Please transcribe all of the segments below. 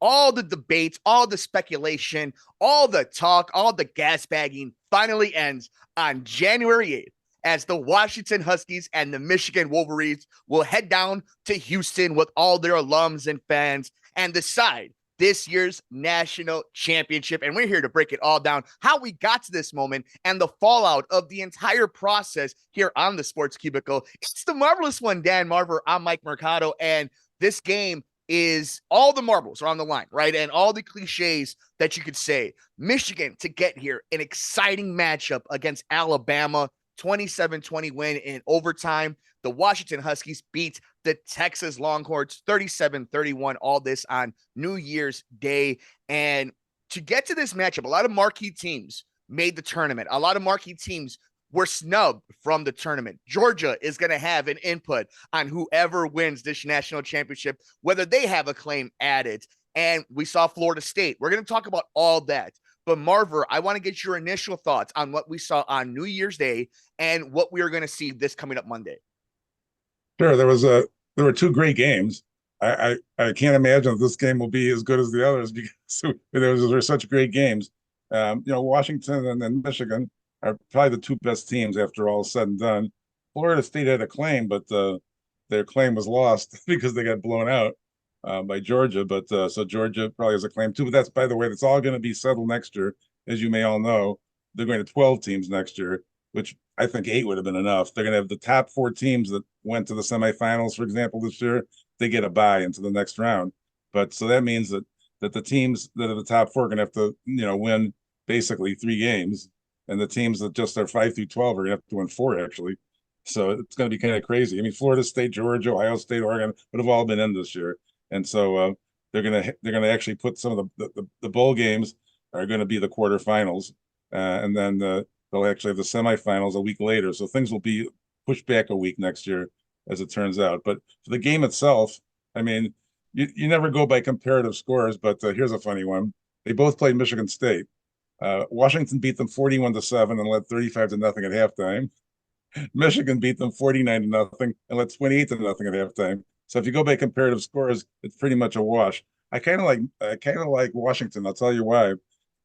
all the debates, all the speculation, all the talk, all the gas bagging finally ends on January 8th as the Washington Huskies and the Michigan Wolverines will head down to Houston with all their alums and fans and decide this year's national championship. And we're here to break it all down, how we got to this moment and the fallout of the entire process here on the Sports Cubicle. It's the marvelous one, Dan Marver. I'm Mike Mercado, and this game is all the marbles are on the line, right? And all the cliches that you could say. Michigan to get here, an exciting matchup against Alabama, 27-20 win in overtime. The Washington Huskies beat the Texas Longhorns 37-31, all this on New Year's Day. And to get to this matchup, a lot of marquee teams made the tournament. A lot of marquee teams were snubbed from the tournament. Georgia is going to have an input on whoever wins this national championship, whether they have a claim at it. And we saw Florida State. We're going to talk about all that. But Marver, I want to get your initial thoughts on what we saw on New Year's Day and what we are going to see this coming up Monday. Sure, there were two great games. I can't imagine that this game will be as good as the others because there were such great games. Washington and Michigan are probably the two best teams after all is said and done. Florida State had a claim, but their claim was lost because they got blown out by Georgia. But so Georgia probably has a claim too. But that's, by the way, that's all going to be settled next year. As you may all know, they're going to 12 teams next year, which I think 8 would have been enough. They're going to have the top 4 teams that went to the semifinals, for example, this year. They get a bye into the next round. But so that means that the teams that are the top 4 are going to have to win basically 3 games, and the teams that just are 5 through 12 are going to have to win 4 actually. So it's going to be kind of crazy. I mean, Florida State, Georgia, Ohio State, Oregon would have all been in this year, and so they're gonna actually put some of the bowl games are going to be the quarterfinals, and then they'll actually have the semifinals a week later. So things will be pushed back a week next year, as it turns out. But for the game itself, I mean, you never go by comparative scores, but here's a funny one. They both played Michigan State. Washington beat them 41-7 and led 35-0 at halftime. Michigan beat them 49-0 and led 28-0 at halftime. So if you go by comparative scores, it's pretty much a wash. I kind of like Washington. I'll tell you why.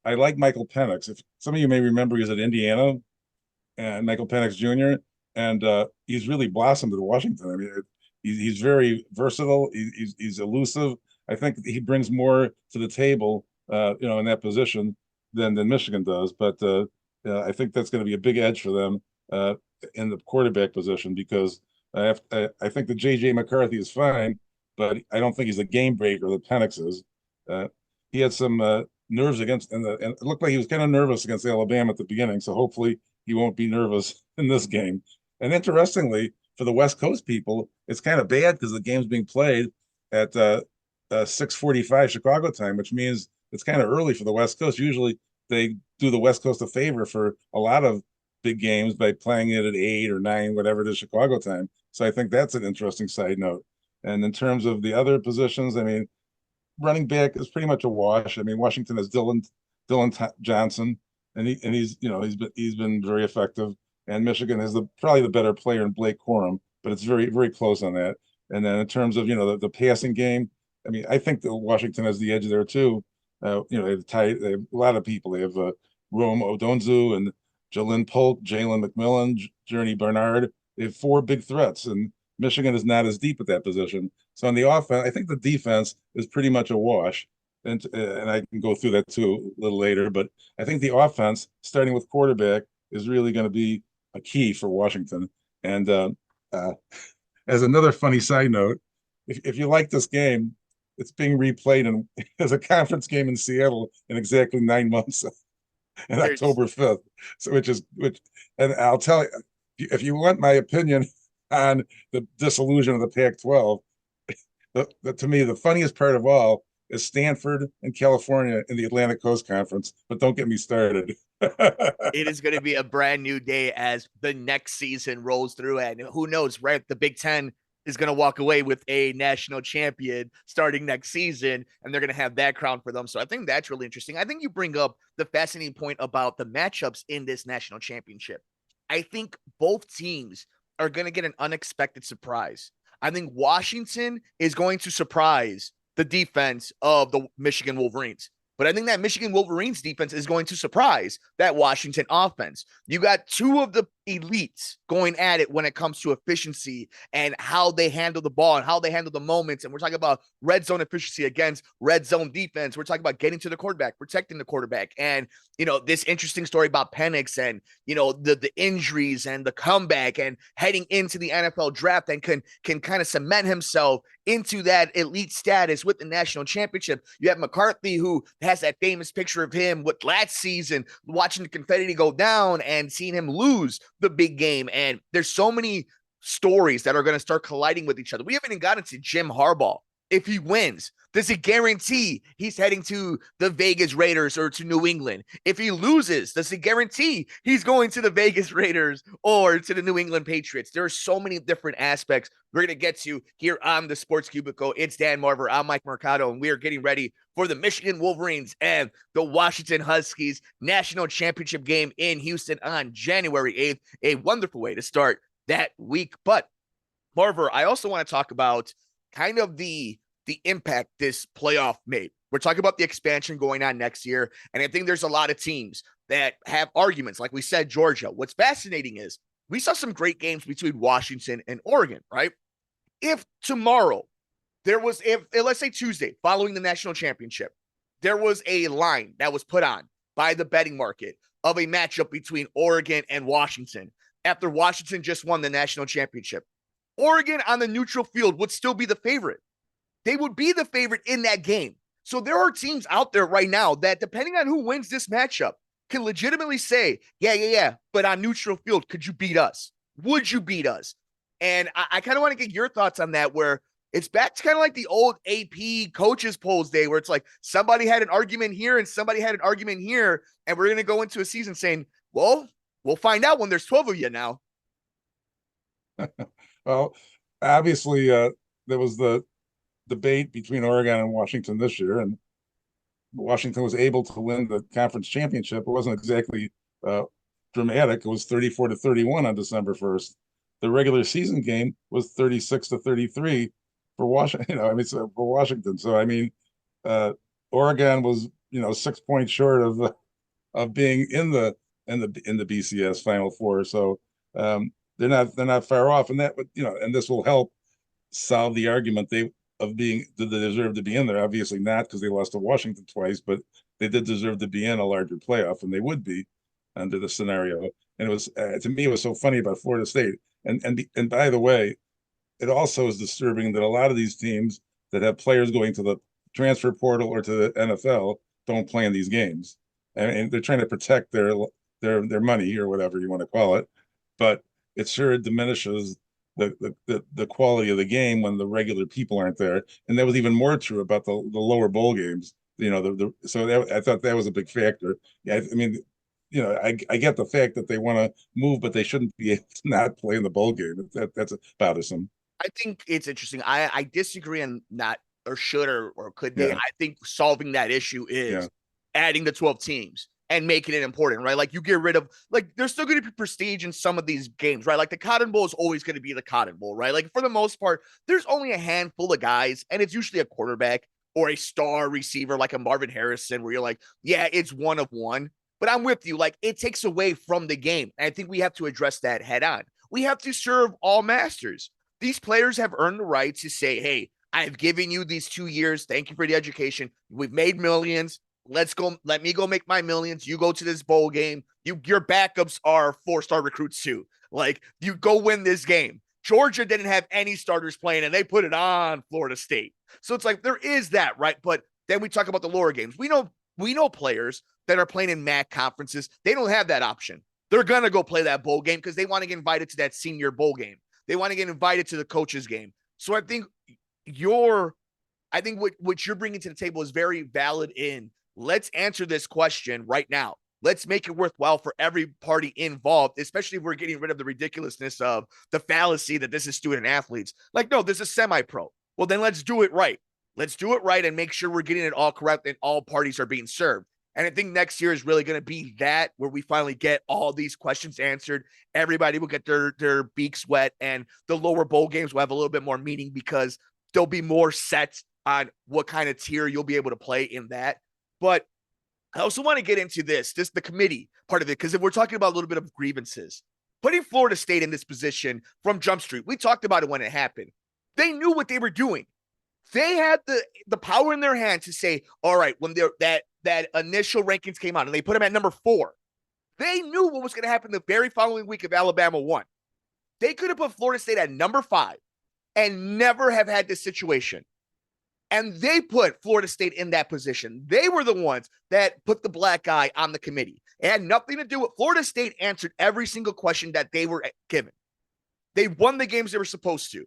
I like Michael Penix. If some of you may remember, he was at Indiana, and Michael Penix Jr. and he's really blossomed at Washington. I mean, he's very versatile. He's elusive. I think he brings more to the table, in that position than Michigan does. But I think that's going to be a big edge for them in the quarterback position because I think that J.J. McCarthy is fine, but I don't think he's the game breaker that Penix is. He had some nerves against, and it looked like he was kind of nervous against Alabama at the beginning. So hopefully he won't be nervous in this game. And interestingly, for the West Coast people, it's kind of bad because the game's being played at 6:45 Chicago time, which means it's kind of early for the West Coast. Usually they do the West Coast a favor for a lot of big games by playing it at 8 or 9, whatever it is, Chicago time. So I think that's an interesting side note. And in terms of the other positions, I mean, running back is pretty much a wash. I mean, Washington has Dylan Johnson, and he's been very effective. And Michigan has probably the better player in Blake Corum, but it's very, very close on that. And then in terms of the passing game, I mean, I think that Washington has the edge there too. They have a lot of people. They have Rome Odonzu and Jalen Polk, Jalen McMillan, Journey Bernard. They have 4 big threats, and Michigan is not as deep at that position. So on the offense, I think the defense is pretty much a wash. And I can go through that too a little later. But I think the offense, starting with quarterback, is really going to be a key for Washington. And as another funny side note, if you like this game, it's being replayed as a conference game in Seattle in exactly 9 months, in October 5th. So and I'll tell you, if you want my opinion on the disillusion of the Pac-12, to me, the funniest part of all is Stanford and California in the Atlantic Coast Conference. But don't get me started. It is going to be a brand new day as the next season rolls through. And who knows, right? The Big Ten is going to walk away with a national champion starting next season, and they're going to have that crown for them. So I think that's really interesting. I think you bring up the fascinating point about the matchups in this national championship. I think both teams are going to get an unexpected surprise. I think Washington is going to surprise the defense of the Michigan Wolverines. But I think that Michigan Wolverines defense is going to surprise that Washington offense. You got two of the elites going at it when it comes to efficiency and how they handle the ball and how they handle the moments. And we're talking about red zone efficiency against red zone defense. We're talking about getting to the quarterback, protecting the quarterback. And, this interesting story about Penix and, the injuries and the comeback and heading into the NFL draft and can kind of cement himself into that elite status with the national championship. You have McCarthy, who has that famous picture of him with last season watching the confetti go down and seeing him lose the big game. And there's so many stories that are going to start colliding with each other. We haven't even gotten to Jim Harbaugh. If he wins, does it guarantee he's heading to the Vegas Raiders or to New England? If he loses, does it guarantee he's going to the Vegas Raiders or to the New England Patriots? There are so many different aspects we're going to get to here on the Sports Cubicle. It's Dan Marver. I'm Mike Mercado, and we are getting ready for the Michigan Wolverines and the Washington Huskies national championship game in Houston on January 8th. A wonderful way to start that week. But, Marver, I also want to talk about kind of the impact this playoff made. We're talking about the expansion going on next year, and I think there's a lot of teams that have arguments. Like we said, Georgia. What's fascinating is we saw some great games between Washington and Oregon, right? If tomorrow if let's say Tuesday, following the national championship, there was a line that was put on by the betting market of a matchup between Oregon and Washington after Washington just won the national championship, Oregon on the neutral field would still be the favorite. They would be the favorite in that game. So there are teams out there right now that, depending on who wins this matchup, can legitimately say, yeah, but on neutral field, could you beat us? Would you beat us? And I kind of want to get your thoughts on that, where it's back to kind of like the old AP coaches polls day, where it's like somebody had an argument here and somebody had an argument here, and we're going to go into a season saying, well, we'll find out when there's 12 of you now. Well, obviously, there was the debate between Oregon and Washington this year, and Washington was able to win the conference championship. It wasn't exactly dramatic. It was 34-31 on December 1st. The regular season game was 36-33 for Washington. For Washington. So Oregon was 6 points short of being in the BCS Final Four. So they're not far off, and that and this will help solve the argument did they deserve to be in there? Obviously not, because they lost to Washington twice, but they did deserve to be in a larger playoff, and they would be under the scenario. And it was to me, it was so funny about Florida State. And by the way, it also is disturbing that a lot of these teams that have players going to the transfer portal or to the NFL don't play in these games, and they're trying to protect their money or whatever you want to call it. But it sure diminishes the quality of the game when the regular people aren't there. And that was even more true about the lower bowl games. I thought that was a big factor. Yeah, I get the fact that they want to move, but they shouldn't be able to not play in the bowl game. That's bothersome. I think it's interesting. I disagree on not or should or could be. Yeah. I think solving that issue is adding the 12 teams and making it important, right? Like, you get rid of, there's still going to be prestige in some of these games, right? Like, the Cotton Bowl is always going to be the Cotton Bowl, right? Like, for the most part, there's only a handful of guys, and it's usually a quarterback or a star receiver like a Marvin Harrison, where you're like, yeah, it's one of one. But I'm with you. Like, it takes away from the game. And I think we have to address that head on. We have to serve all masters. These players have earned the right to say, hey, I've given you these 2 years. Thank you for the education. We've made millions. Let's go. Let me go make my millions. You go to this bowl game. Your backups are 4-star recruits too. Like, you go win this game. Georgia didn't have any starters playing, and they put it on Florida State. So it's like, there is that, right? But then we talk about the lower games. We know players that are playing in MAC conferences. They don't have that option. They're going to go play that bowl game because they want to get invited to that senior bowl game. They want to get invited to the coaches game. So I think what you're bringing to the table is very valid let's answer this question right now. Let's make it worthwhile for every party involved, especially if we're getting rid of the ridiculousness of the fallacy that this is student athletes. Like, no, this is semi-pro. Well, then let's do it right. Let's do it right and make sure we're getting it all correct and all parties are being served. And I think next year is really going to be that, where we finally get all these questions answered. Everybody will get their beaks wet, and the lower bowl games will have a little bit more meaning because there'll be more sets on what kind of tier you'll be able to play in that. But I also want to get into this the committee part of it, because if we're talking about a little bit of grievances, putting Florida State in this position from Jump Street, we talked about it when it happened. They knew what they were doing. They had the power in their hand to say, all right, when that initial rankings came out and they put them at number 4, they knew what was going to happen the very following week if Alabama won. They could have put Florida State at number 5 and never have had this situation. And they put Florida State in that position. They were the ones that put the black eye on the committee. It had nothing to do with Florida State. Answered every single question that they were given. They won the games they were supposed to.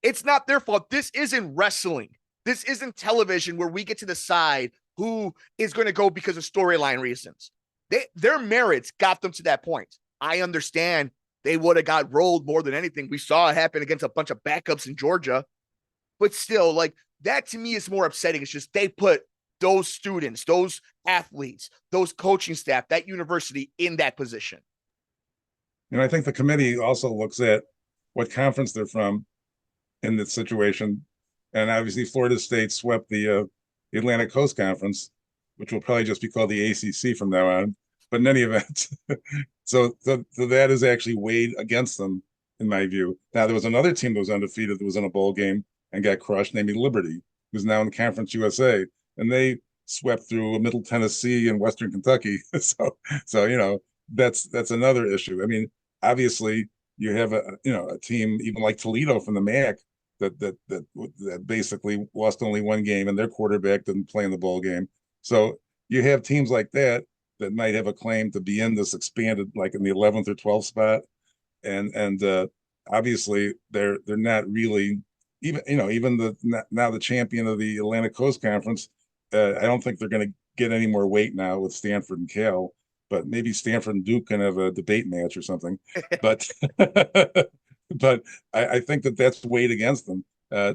It's not their fault. This isn't wrestling. This isn't television where we get to decide who is going to go because of storyline reasons. Their merits got them to that point. I understand they would have got rolled more than anything. We saw it happen against a bunch of backups in Georgia. But still, like, that to me is more upsetting. It's just they put those students, those athletes, those coaching staff, that university in that position. And I think the committee also looks at what conference they're from in this situation. And obviously Florida State swept the Atlantic Coast Conference, which will probably just be called the ACC from now on. But in any event, so that is actually weighed against them, in my view. Now, there was another team that was undefeated that was in a bowl game and got crushed, named Liberty, who's now in the Conference USA. And they swept through Middle Tennessee and Western Kentucky. So you know, that's another issue. I mean, obviously, you have a team even like Toledo from the MAC that basically lost only one game and their quarterback didn't play in the bowl game. So you have teams like that might have a claim to be in this expanded, like in the 11th or 12th spot, and obviously they're not really even now the champion of the Atlantic Coast Conference. I don't think they're going to get any more weight now with Stanford and Cal, but maybe Stanford and Duke can have a debate match or something. But but I think that's weighed against them.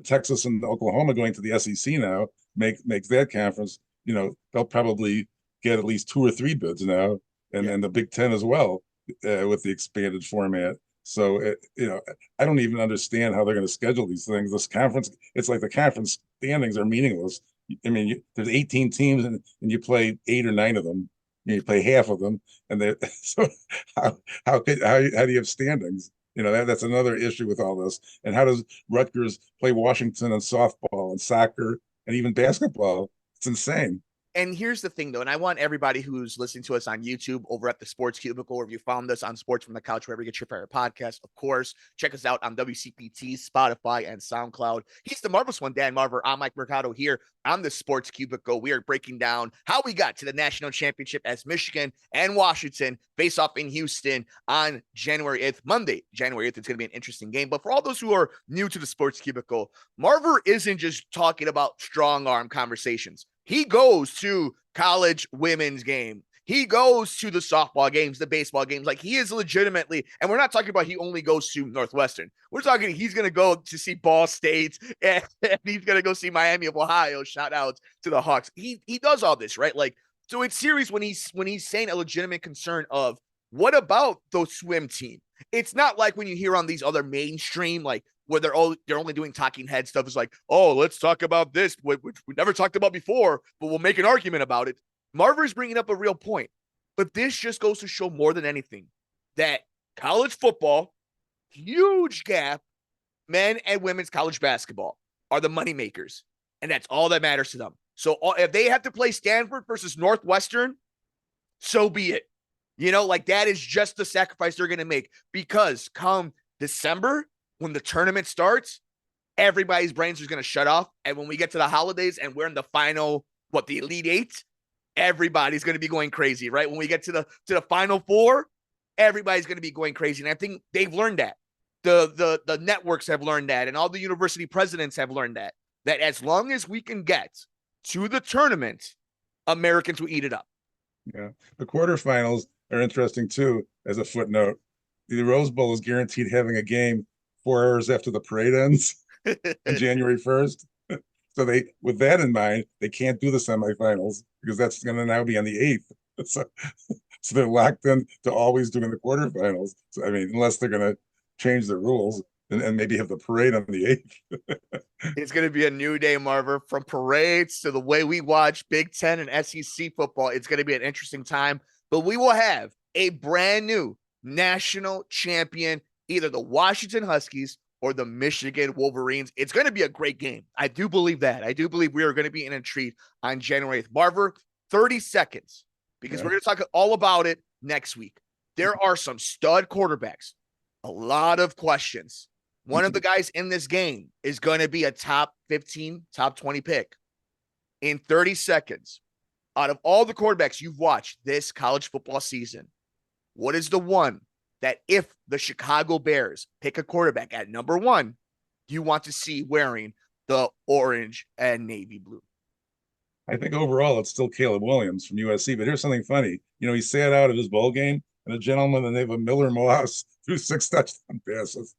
Texas and Oklahoma going to the SEC now makes that conference. They'll probably get at least 2 or 3 bids now, and the Big Ten as well with the expanded format. So I don't even understand how they're going to schedule these things. This conference, it's like the conference standings are meaningless. I mean, there's 18 teams, and you play 8 or 9 of them. You play half of them, and so how do you have standings? That's another issue with all this. And how does Rutgers play Washington in softball and soccer and even basketball? It's insane. And here's the thing, though, and I want everybody who's listening to us on YouTube over at the Sports Cubicle, or if you found us on Sports from the Couch, wherever you get your favorite podcast, of course, check us out on WCPT, Spotify, and SoundCloud. He's the marvelous one, Dan Marver. I'm Mike Mercado here on the Sports Cubicle. We are breaking down how we got to the national championship as Michigan and Washington face off in Houston on January 8th, Monday, January 8th. It's going to be an interesting game. But for all those who are new to the Sports Cubicle, Marver isn't just talking about strong arm conversations. He goes to college women's game. He goes to the softball games, the baseball games. Like, he is legitimately, and we're not talking about he only goes to Northwestern. We're talking he's going to go to see Ball State, and he's going to go see Miami of Ohio. Shout out to the Hawks. He does all this, right? Like, so it's serious when he's saying a legitimate concern of, what about those swim team? It's not like when you hear on these other mainstream, like, where they're only doing talking head stuff. Is like, oh, let's talk about this, which we never talked about before, but we'll make an argument about it. Marver's bringing up a real point, but this just goes to show more than anything that college football, huge gap, men and women's college basketball are the money makers, and that's all that matters to them. So if they have to play Stanford versus Northwestern, so be it. Like, that is just the sacrifice they're going to make, because come December, when the tournament starts, everybody's brains are going to shut off. And when we get to the holidays and we're in the final, the Elite Eight, everybody's going to be going crazy, right? When we get to the Final Four, everybody's going to be going crazy. And I think they've learned that. The networks have learned that, and all the university presidents have learned that as long as we can get to the tournament, Americans will eat it up. Yeah. The quarterfinals are interesting too, as a footnote. The Rose Bowl is guaranteed having a game 4 hours after the parade ends on January 1st. So with that in mind, they can't do the semifinals because that's going to now be on the 8th. So they're locked in to always doing the quarterfinals. So, I mean, unless they're going to change the rules. and maybe have the parade on the 8th. It's going to be a new day, Marver. From parades to the way we watch Big Ten and SEC football, it's going to be an interesting time. But we will have a brand new national champion, either the Washington Huskies or the Michigan Wolverines. It's going to be a great game. I do believe that. I do believe we are going to be in a treat on January 8th. Marver, 30 seconds, because we're going to talk all about it next week. There are some stud quarterbacks, a lot of questions. One of the guys in this game is going to be a top 15, top 20 pick. In 30 seconds, out of all the quarterbacks you've watched this college football season, what is the one that if the Chicago Bears pick a quarterback at number 1, you want to see wearing the orange and navy blue? I think overall it's still Caleb Williams from USC, but here's something funny. He sat out of his bowl game, and a gentleman the name of Miller Moss threw 6 touchdown passes.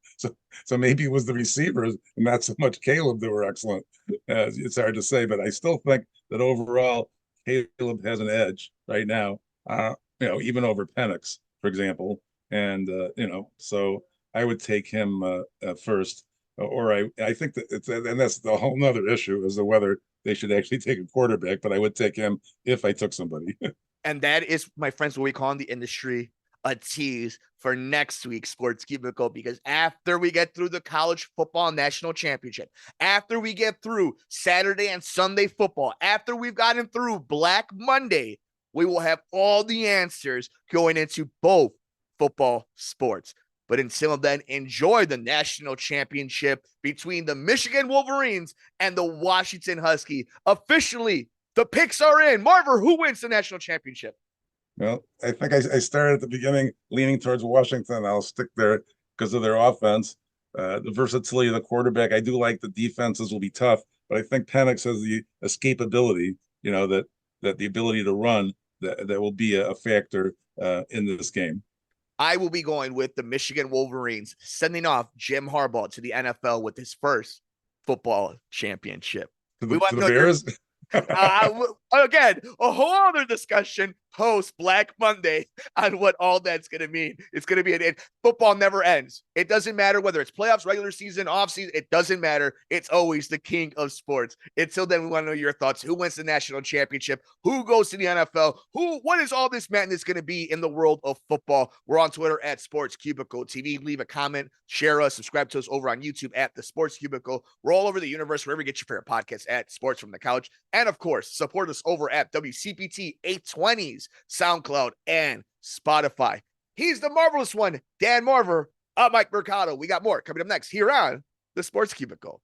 So maybe it was the receivers and not so much Caleb that were excellent. It's hard to say, but I still think that overall Caleb has an edge right now, even over Penix, for example. And, so I would take him first. Or I think that and that's the whole nother issue as to whether they should actually take a quarterback, but I would take him if I took somebody. And that is, my friends, what we call in the industry a tease for next week's Sports Cubicle, because after we get through the college football national championship, after we get through Saturday and Sunday football, after we've gotten through Black Monday, we will have all the answers going into both football sports. But until then, enjoy the national championship between the Michigan Wolverines and the Washington Huskies. Officially, the picks are in. Marver, who wins the national championship? Well, I think I started at the beginning leaning towards Washington. I'll stick there because of their offense. The versatility of the quarterback. I do like the defenses will be tough, but I think Penix has the escapability, that the ability to run that will be a factor in this game. I will be going with the Michigan Wolverines, sending off Jim Harbaugh to the NFL with his first football championship. To the Bears? Again, a whole other discussion post Black Monday on what all that's going to mean. It's going to be football never ends. It doesn't matter whether it's playoffs, regular season, off season. It doesn't matter. It's always the king of sports. Until then, we want to know your thoughts. Who wins the national championship? Who goes to the NFL? What is all this madness going to be in the world of football? We're on Twitter at Sports Cubicle TV. Leave a comment, share us, subscribe to us over on YouTube at the Sports Cubicle. We're all over the universe, wherever you get your favorite podcasts at Sports from the Couch. And of course, support us over at WCPT 820s, SoundCloud, and Spotify. He's the marvelous one, Dan Marver. I'm Mike Mercado. We got more coming up next here on the Sports Cubicle.